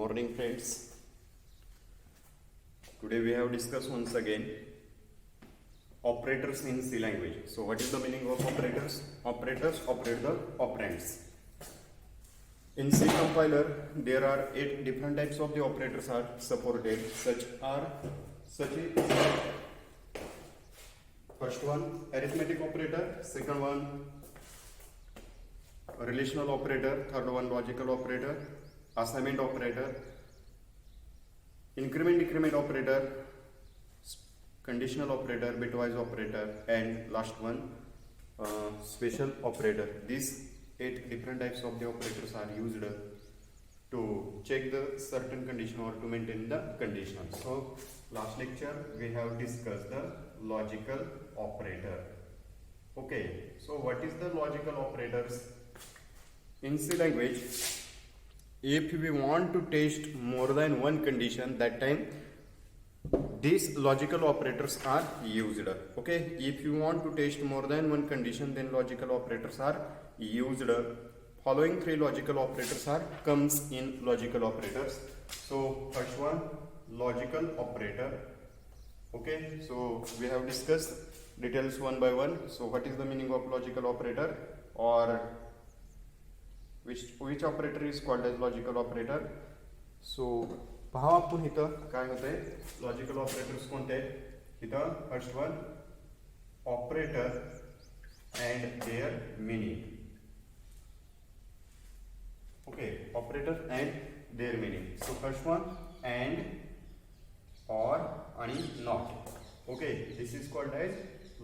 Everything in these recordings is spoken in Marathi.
morning, friends. Today we have discussed once again operators in C language. So what is the meaning of operators? Operators operate the operands. In C compiler there are 8 different types of the operators are supported. Such is first one arithmetic operator, second one relational operator, third one logical operator, assignment operator, increment decrement operator, conditional operator, bitwise operator, and last one special operator. These 8 different types of the operators are used to check the certain condition or to maintain the condition. So last lecture we have discussed the logical operator. Okay, so what is the logical operators? In C language, if we want to test more than one condition, that time these logical operators are used. Okay, if you want to test more than one condition, then logical operators are used. Following 3 logical operators are comes in logical operators. So first one, logical operator. Okay, so we have discussed details one by one. So what is the meaning of logical operator, or which operator is called as logical operator? So पहा आपण इथं काय होतंय, लॉजिकल ऑपरेटर्स कोणते आहेत इथं. First one operator and their meaning. Okay, operator and their meaning. So first one and, or आणि not. Okay, this is called as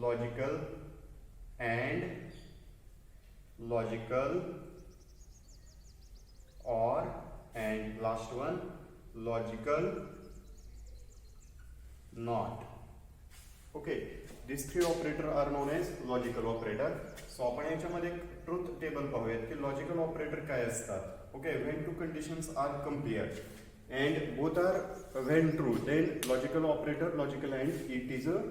logical and, logical or, and last one logical not. Okay, these 3 operator are known as logical operator. So आपण याच्यामध्ये ट्रुथ टेबल पाहूयात की लॉजिकल ऑपरेटर काय असतात. Okay, when two conditions are compared and both are when true, then logical operator logical and it is a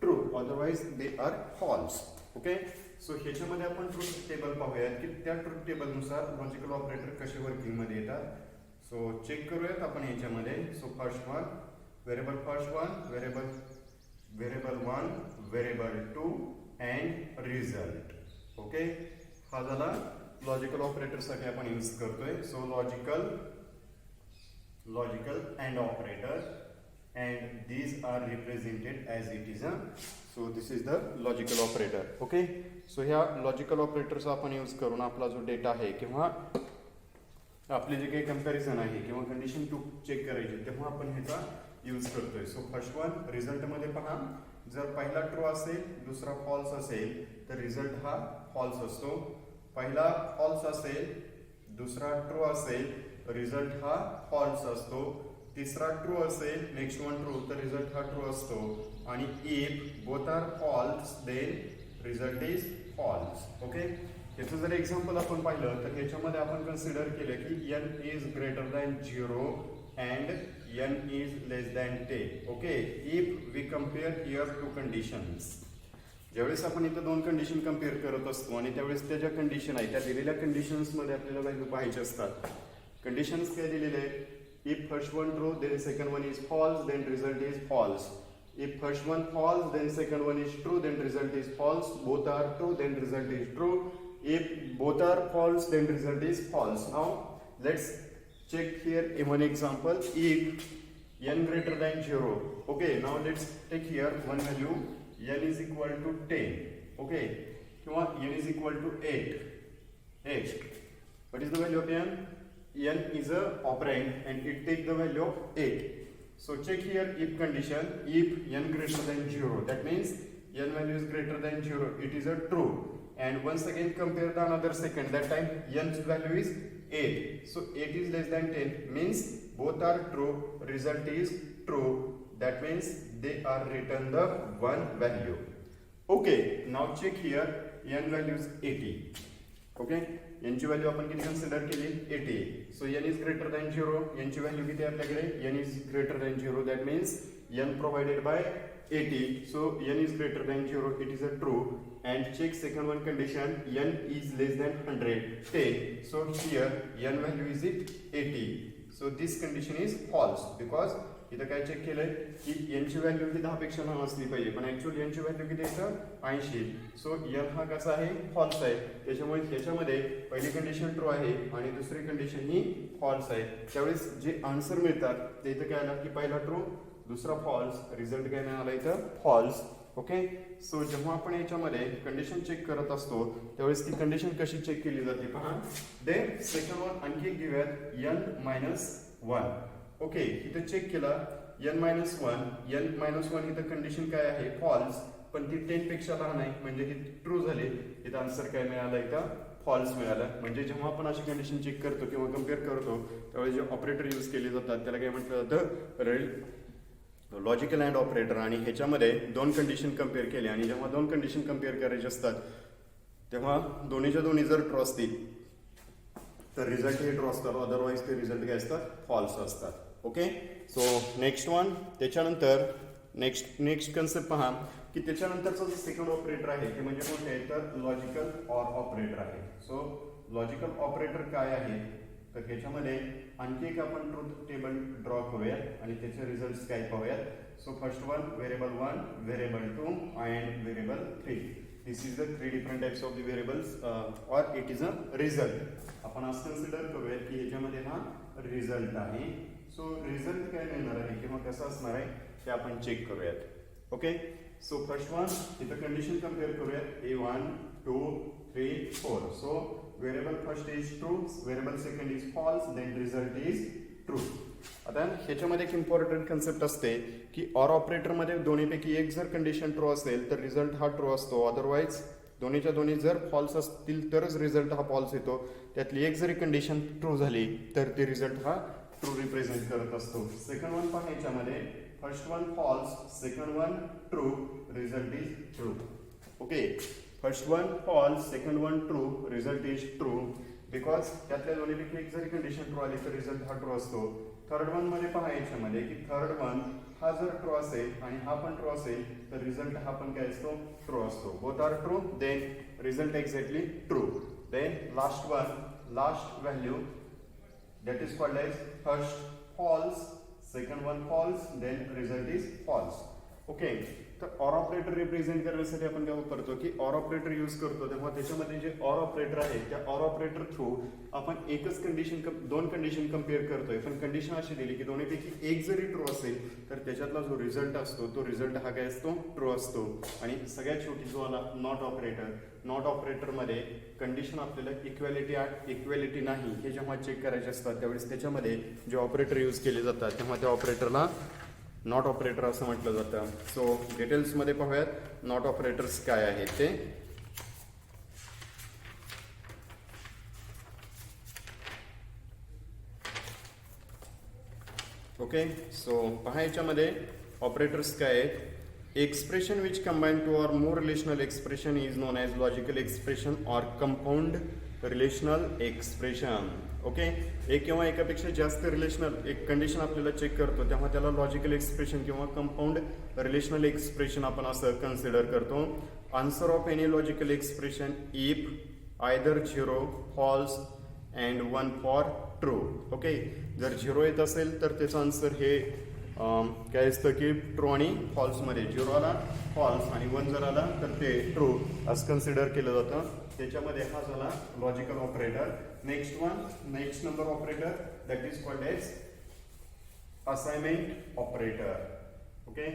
true, otherwise they are false. Okay, so ह्याच्यामध्ये आपण ट्रुथ टेबल पाहूयात की त्या ट्रुथ टेबल नुसार लॉजिकल ऑपरेटर कसे वर्किंग मध्ये येतात. सो चेक करूयात आपण ह्याच्यामध्ये. So first one variable, first one variable 1, variable 2 and result. Okay, हा झाला लॉजिकल ऑपरेटर साठी आपण यूज करतोय. So logical and operator, and these are represented as it is a. So this is the logical operator. Okay, so ह्या logical operators आपण यूज करून आपला जो डेटा आहे किंवा आपले जे काही कंपॅरिझन आहे किंवा कंडिशन टू चेक करायची तेव्हा आपण ह्याचा यूज करतोय. सो फर्स्ट वन रिझल्ट मध्ये पहा, जर पहिला ट्रू असेल दुसरा फॉल्स असेल तर रिझल्ट हा फॉल्स असतो. पहिला फॉल्स असेल दुसरा ट्रू असेल रिझल्ट हा फॉल्स असतो. तिसरा ट्रू असेल नेक्स्ट वन ट्रू तर रिझल्ट हा ट्रू असतो. आणि if both are false then result is false. Okay, याचं जर एक्झाम्पल आपण पाहिलं तर ह्याच्यामध्ये आपण कन्सिडर केलं की n is greater than 0 and n is less than 10. Okay, if we compare here 2 conditions, ज्यावेळेस आपण इथं 2 कंडिशन कम्पेअर करत असतो आणि त्यावेळेस त्या ज्या कंडिशन आहे त्या दिलेल्या कंडिशन्स मध्ये आपल्याला व्हॅल्यू पाहायचे असतात. कंडिशन्स काय दिलेले आहेत? If first one true, then second one is false, then result is false. If first one false, then second one is true, then result is false. Both are true, then result is true. If both are false, then result is false. Now let's check here in one example. If n greater than 0, okay, now let's take here one value, n is equal to 10. Okay, n is equal to 8. What is the value of n? n is a operand and it takes the value of 8. So check here if condition, if n greater than 0, that means n value is greater than 0, it is a true. And once again compare the another second, that time n's value is 8. So 8 is less than 10 means both are true, result is true. That means they are return the one value. Okay, now check here n value is 80. Okay, यांची व्हॅल्यू आपण किती कन्सिडर केली? 80. So n is greater than 0, यांची व्हॅल्यू किती आपल्याकडे? n is greater than 0, that means n provided bye 80. So n is greater than 0, it is a true. And check second one condition, n is less than 100, 10. So here n value is it 80. So this condition is false because इथं काय चेक केलंय की यांची व्हॅल्यू ही 10 पेक्षा लहान असली पाहिजे, पण ऍक्च्युअली यांची व्हॅल्यू किती आहे 80. सो एन हा कसा आहे फॉल्स आहे, त्याच्यामुळे ह्याच्यामध्ये पहिली कंडिशन ट्रू आहे आणि दुसरी कंडिशन ही फॉल्स आहे. त्यावेळेस जे आन्सर मिळतात ते इथं काय आलं की पहिला ट्रू दुसरा फॉल्स, रिझल्ट काय मिळाला इथं फॉल्स. ओके, सो जेव्हा आपण याच्यामध्ये कंडिशन चेक करत असतो त्यावेळेस ती कंडिशन कशी चेक केली जाते पहा. दे सेकंड वन आणखी घेऊयात n-1. ओके, इथं चेक केला n-1 इथं कंडिशन काय आहे फॉल्स, पण ती 10 पेक्षा लहान आहे म्हणजे ती ट्रू झाली. इथं आन्सर काय मिळाला इथं फॉल्स मिळालं. म्हणजे जेव्हा आपण अशी कंडिशन चेक करतो किंवा कम्पेअर करतो त्यावेळेस जे ऑपरेटर यूज केले जातात त्याला काय म्हटलं जातं लॉजिकल अँड ऑपरेटर. आणि ह्याच्यामध्ये दोन कंडिशन कम्पेअर केले आणि जेव्हा दोन कंडिशन कम्पेअर करायचे असतात तेव्हा दोन्हीच्या दोन्ही जर ट्रू असतील तर रिझल्ट हे ट्रू असतात, अदरवाईज ते रिझल्ट काय असतात फॉल्स असतात. Okay, so next one. त्याच्यानंतर नेक्स्ट कन्सेप्ट पहा की त्याच्यानंतरचा जो सेकंड ऑपरेटर आहे ते म्हणजे कोणते आहे तर लॉजिकल ऑर ऑपरेटर आहे. सो लॉजिकल ऑपरेटर काय आहे तर ह्याच्यामध्ये आणखी एक आपण ट्रूथ टेबल ड्रॉ करूयात आणि त्याचे रिझल्ट काय पाहूयात. So first one variable 1, variable 2 and variable 3. This is the 3 different types of the variables or it is a result. आपण असं कन्सिडर करूयात की ह्याच्यामध्ये हा रिझल्ट आहे. सो रिझल्ट काय मिळणार आहे किंवा कसं असणार आहे ते आपण चेक करूयात. ओके, सो फर्स्ट वन इथं कंडिशन कम्पेअर करूयात A1, 2, 3, 4. So variable first is true, variable second is false, then result is true. आता ह्याच्यामध्ये एक इम्पॉर्टंट कन्सेप्ट असते की ऑर ऑपरेटरमध्ये दोन्हीपैकी एक जर कंडिशन ट्रू असेल तर रिझल्ट हा ट्रू असतो, अदरवाईज दोन्हीच्या दोन्ही जर फॉल्स असतील तरच रिझल्ट हा फॉल्स येतो. त्यातली एक जरी कंडिशन ट्रू झाली तर ते रिझल्ट हा ट्रू रिप्रेझेंट करत असतो. सेकंड वन पहा ह्याच्यामध्ये first one false, second one true, result is true. Okay, first one false, second one true, result is true. Because त्यातल्या दोन्हीपैकी एक जरी कंडिशन ट्रू आली तर रिझल्ट हा ट्रू असतो. थर्ड वन मध्ये पहा याच्यामध्ये की थर्ड वन हा जर ट्रू असेल आणि हा पण ट्रू असेल तर रिझल्ट हा पण काय असतो ट्रू असतो. Both are true then result exactly true. Then last one, last value that is called as first false, second one false, then result is false. Okay, तर ऑर ऑपरेटर रिप्रेझेंट करण्यासाठी आपण काय वापरतो की ऑर ऑपरेटर यूज करतो. तेव्हा त्याच्यामध्ये जे ऑर ऑपरेटर आहे त्या ऑर ऑपरेटर थ्रू आपण एकच कंडिशन दोन कंडिशन कम्पेअर करतोय, पण कंडिशन अशी दिली की दोन्हीपैकी एक जरी ट्रू असेल तर त्याच्यातला जो रिझल्ट असतो तो रिझल्ट हा काय असतो ट्रू असतो. आणि सगळ्यात शेवटी जो आला नॉट ऑपरेटर. नॉट ऑपरेटरमध्ये कंडिशन आपल्याला इक्वॅलिटी नाही हे जेव्हा चेक करायचे असतात त्यावेळेस त्याच्यामध्ये जे ऑपरेटर यूज केले जातात तेव्हा त्या ऑपरेटरला नॉट ऑपरेटर असं म्हटलं जातं. सो डिटेल्समध्ये पाहूयात नॉट ऑपरेटर्स काय आहेत ते. ओके, सो पहा याच्यामध्ये ऑपरेटर्स काय आहेत. Expression which combine to or more relational expression is non as logical expression or compound relational expression. Okay, एक किंवा एकापेक्षा जास्त रिलेशनल एक कंडिशन आपल्याला चेक करतो तेव्हा त्याला लॉजिकल एक्सप्रेशन किंवा कंपाऊंड रिलेशनल एक्सप्रेशन आपण असं कन्सिडर करतो. Answer of any logical expression if either 0, false and 1 for true. Okay, जर 0 येत असेल तर त्याचं आन्सर हे काय असतं की ट्रू आणि फॉल्समध्ये 0 आला फॉल्स आणि 1 जर आला तर ते ट्रू असं कन्सिडर केलं जातं. त्याच्यामध्ये हा झाला logical operator. Next number operator that is called as assignment operator. Okay,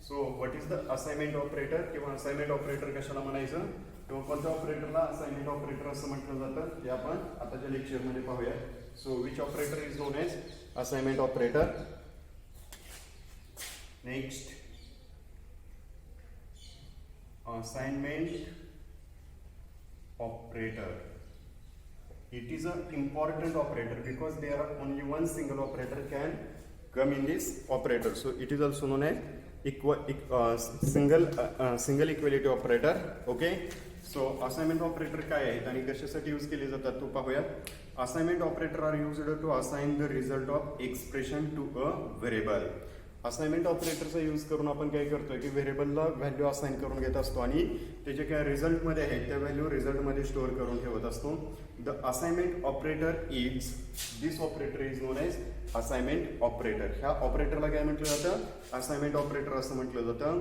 so what is the assignment operator किंवा असाइनमेंट ऑपरेटर कशाला म्हणायचं किंवा कोणत्या ऑपरेटरला असाइनमेंट ऑपरेटर असं म्हटलं जातं ते आपण आताच्या लेक्चरमध्ये पाहूया. So which operator is known as assignment operator. Next, assignment operator. It is an important operator because there are only one single operator can come in this operator. So it is also known as single equality operator. Okay. So assignment operator काय आहेत आणि कशासाठी यूज केले जातात तो पाहूया. Assignment operator are used to assign the result of expression to a variable. Assignment ऑपरेटरचा यूज करून आपण काय करतोय की व्हेरिएबलला व्हॅल्यू असाइन करून घेत असतो आणि त्याचे काय रिझल्टमध्ये आहेत त्या व्हॅल्यू रिझल्टमध्ये स्टोअर करून ठेवत असतो. The assignment operator is this operator is known as assignment operator. ह्या ऑपरेटरला काय म्हटलं जातं? असाइनमेंट ऑपरेटर असं म्हटलं जातं.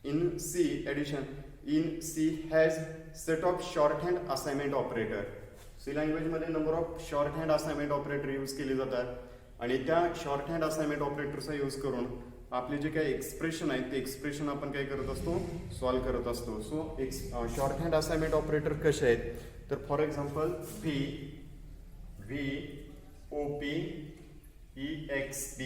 In C addition in C has set of short hand assignment operator. C लँग्वेजमध्ये number of short hand assignment operator use केले जातात आणि त्या शॉर्ट हँड असाइनमेंट ऑपरेटरचा यूज करून आपले जे काही एक्सप्रेशन आहेत ते एक्सप्रेशन आपण काय करत असतो? सॉल्व करत असतो. So short hand assignment operator कसे आहेत? तर for example VOPEXP.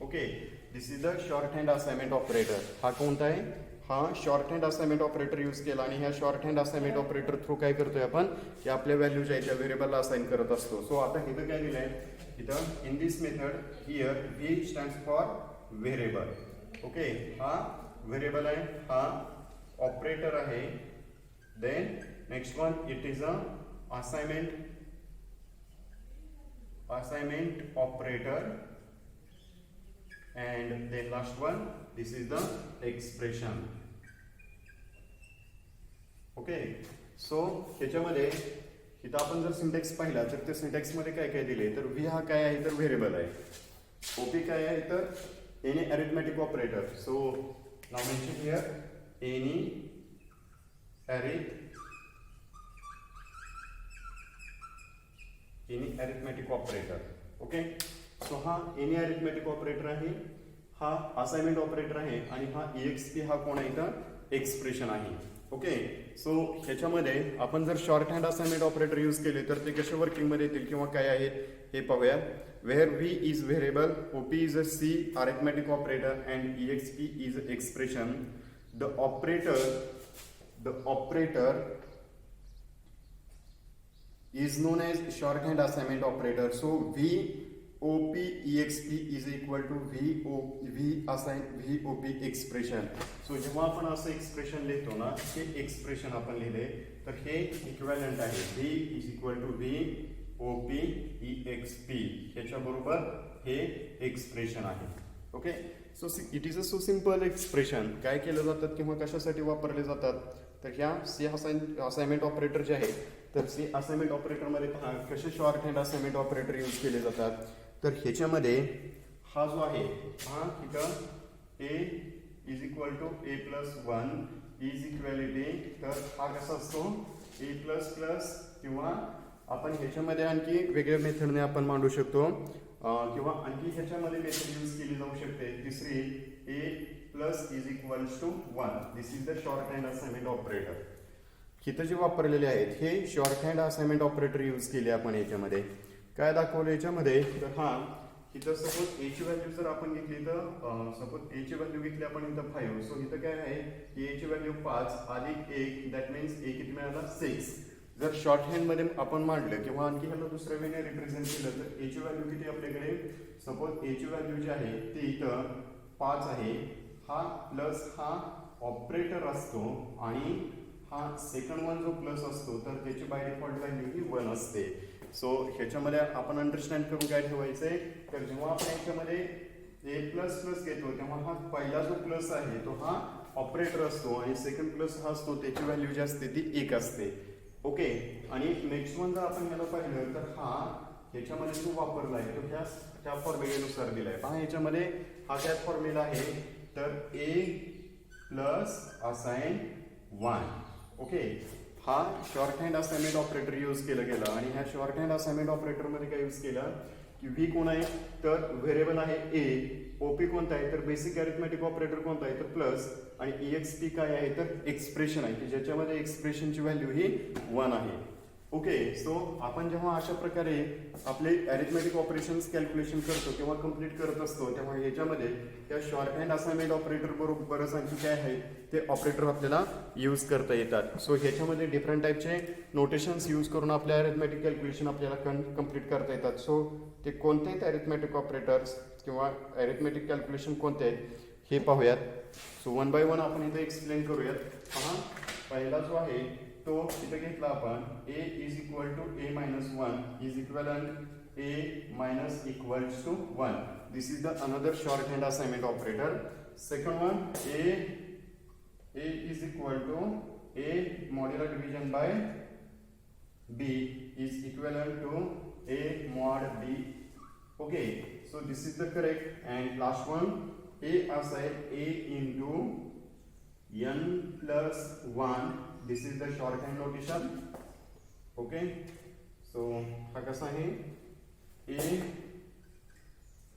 Okay, this is the short hand assignment operator. हा कोणता आहे? हा short hand assignment operator use केला आणि ह्या short hand assignment operator through काय करतोय आपण की आपल्या व्हॅल्यू ज्या आहेत त्या व्हेरिएबलला असाइन करत असतो. सो आता इथं काय दिलंय? इथं in this method here V stands for variable. Okay, हा व्हेरिएबल आहे, हा ऑपरेटर आहे. Then next one it is a assignment operator and then last one this is the expression. Okay, so ह्याच्यामध्ये इथं आपण जर सिंटॅक्स पाहिला तर त्या सिंटॅक्स मध्ये काय काय दिले? तर V हा काय आहे? तर व्हेरिएबल आहे. OP काय आहे? तर any arithmetic operator. So now mention here any arithmetic operator. Okay, so हा एनी अरिथमेटिक ऑपरेटर आहे, हा असाइनमेंट ऑपरेटर आहे आणि हा EXP हा कोण आहे? तर एक्सप्रेशन आहे. ओके, सो ह्याच्यामध्ये आपण जर short hand assignment operator use केले तर ते कसे वर्किंगमध्ये येतील किंवा काय आहेत हे पाहूया. Where V is variable, OP is a C arithmetic operator and EXP is expression. The operator is known as short hand assignment operator. So VOPEXP is equal to VOP expression. So जेव्हा आपण असं एक्सप्रेशन लिहितो ना, हे एक्सप्रेशन आपण लिहिले तर हे इक्विव्हॅलंट आहे. V is equal to VOPEXP. ह्याच्या बरोबर हे एक्सप्रेशन आहे. Okay, so it is a so simple expression. काय केलं जातात किंवा कशासाठी वापरले जातात? तर ह्या सी असाइनमेंट ऑपरेटर जे आहे तर सी असाइनमेंट ऑपरेटरमध्ये पहा कसे short hand assignment operator use केले जातात. तर ह्याच्यामध्ये हा जो आहे हा इथं A is equal to A+1 is equality. तर हा कसा असतो? A++ किंवा आपण ह्याच्यामध्ये आणखी वेगळ्या मेथडने आपण मांडू शकतो किंवा आणखी ह्याच्यामध्ये मेथड यूज केली जाऊ शकते. तिसरी A+ is equals to 1. This is the short hand assignment operator. इथं जे वापरलेले आहेत हे short hand assignment operator use केले आपण याच्यामध्ये. काय दाखवलं याच्यामध्ये? तर हा इथं सपोज A ची व्हॅल्यू जर आपण घेतली तर सपोज A ची व्हॅल्यू घेतली आपण इथं 5. सो इथं काय आहे की A ची व्हॅल्यू 5 अधिक 1 दॅट मीन्स A किती मिळाला? 6. जर शॉर्ट हँड मध्ये आपण मांडलं किंवा आणखी ह्याला दुसऱ्या वेने रिप्रेझेंट केलं तर A ची व्हॅल्यू किती आपल्याकडे? सपोज A ची व्हॅल्यू जी आहे ती इथं 5 आहे. हा प्लस हा ऑपरेटर असतो आणि हा सेकंड वन जो प्लस असतो तर त्याची बाय डिफॉल्ट व्हॅल्यू ही 1 असते. सो ह्याच्यामध्ये आपण अंडरस्टँड करून काय ठेवायचंय? तर जेव्हा आपण ह्याच्यामध्ये A++ घेतो तेव्हा हा पहिला जो प्लस आहे तो हा ऑपरेटर असतो आणि सेकंड प्लस हा असतो त्याची व्हॅल्यू जी असते ती 1 असते. ओके, आणि नेक्स्ट वन जर आपण याला पाहिलं तर हा ह्याच्यामध्ये जो वापरला आहे तो त्या फॉर्म्युलेनुसार दिलाय. पहा ह्याच्यामध्ये हा काय फॉर्म्युला आहे? तर A+ असाइन 1. ओके, हा short hand assignment operator use केलं गेलं आणि ह्या शॉर्ट हँड असाइनमेंट ऑपरेटरमध्ये काय यूज केलं की V कोण आहे? तर व्हेरिएबल आहे A. OP कोणता आहे? तर बेसिक अरिथमेटिक ऑपरेटर कोणता आहे? तर प्लस. आणि EXP काय आहे? तर एक्सप्रेशन आहे की ज्याच्यामध्ये एक्सप्रेशनची व्हॅल्यू ही 1 आहे. ओके, सो आपण जेव्हा अशा प्रकारे आपले अरिथमेटिक ऑपरेशन्स कॅल्क्युलेशन करतो किंवा कम्प्लीट करत असतो तेव्हा याच्यामध्ये त्या शॉर्ट हँड असाइनमेंट ऑपरेटर बरोबरच आणखी काय आहे ते ऑपरेटर आपल्याला यूज करता येतात. सो ह्याच्यामध्ये डिफरंट टाईपचे नोटेशन्स यूज करून आपल्या अरिथमेटिक कॅल्क्युलेशन आपल्याला कम्प्लीट करता येतात. सो ते कोणते आहेत अरिथमेटिक ऑपरेटर्स किंवा अरिथमेटिक कॅल्क्युलेशन कोणते आहेत हे पाहूयात. सो वन बाय वन आपण इथे एक्सप्लेन करूयात. पहा, पहिला जो आहे तो इथं घेतला आपण A is equal to A-1 is equivalent a minus equals to 1. This is the another shorthand assignment operator. Second one, a is equal to a modular division by b is equivalent to a mod b. Okay, so this is the correct. And last one, a aside a into n plus 1. This is the shorthand notation. Okay, so हा कसा आहे a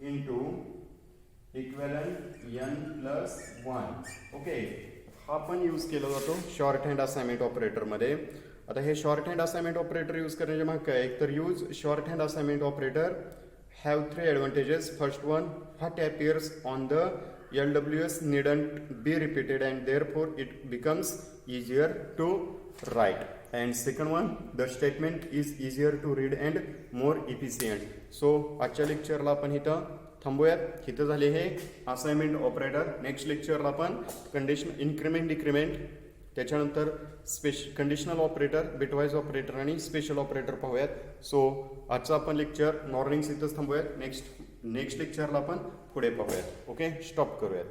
into equivalent n plus 1. Okay, हा पण यूज केला जातो शॉर्ट हँड असाइनमेंट ऑपरेटर मध्ये. आता हे short hand assignment operator use करण्याच्या मागे काय, एक तर use short hand assignment operator have 3 advantages. First one, what appears on the LWS needn't be repeated and therefore it becomes easier to write. And second one, the statement is easier to read and more efficient. So आजच्या लेक्चरला आपण इथं थांबूयात. इथं झाले हे असाइनमेंट ऑपरेटर. नेक्स्ट लेक्चरला आपण कंडिशन इन्क्रीमेंट डिक्रीमेंट, त्याच्यानंतर कंडिशनल ऑपरेटर, बिटवाईज ऑपरेटर आणि स्पेशल ऑपरेटर पाहूयात. सो आजचं आपण लेक्चर मॉर्निंग्स इथंच थांबूयात. नेक्स्ट लेक्चरला आपण पुढे पाहूयात. ओके, स्टॉप करूयात.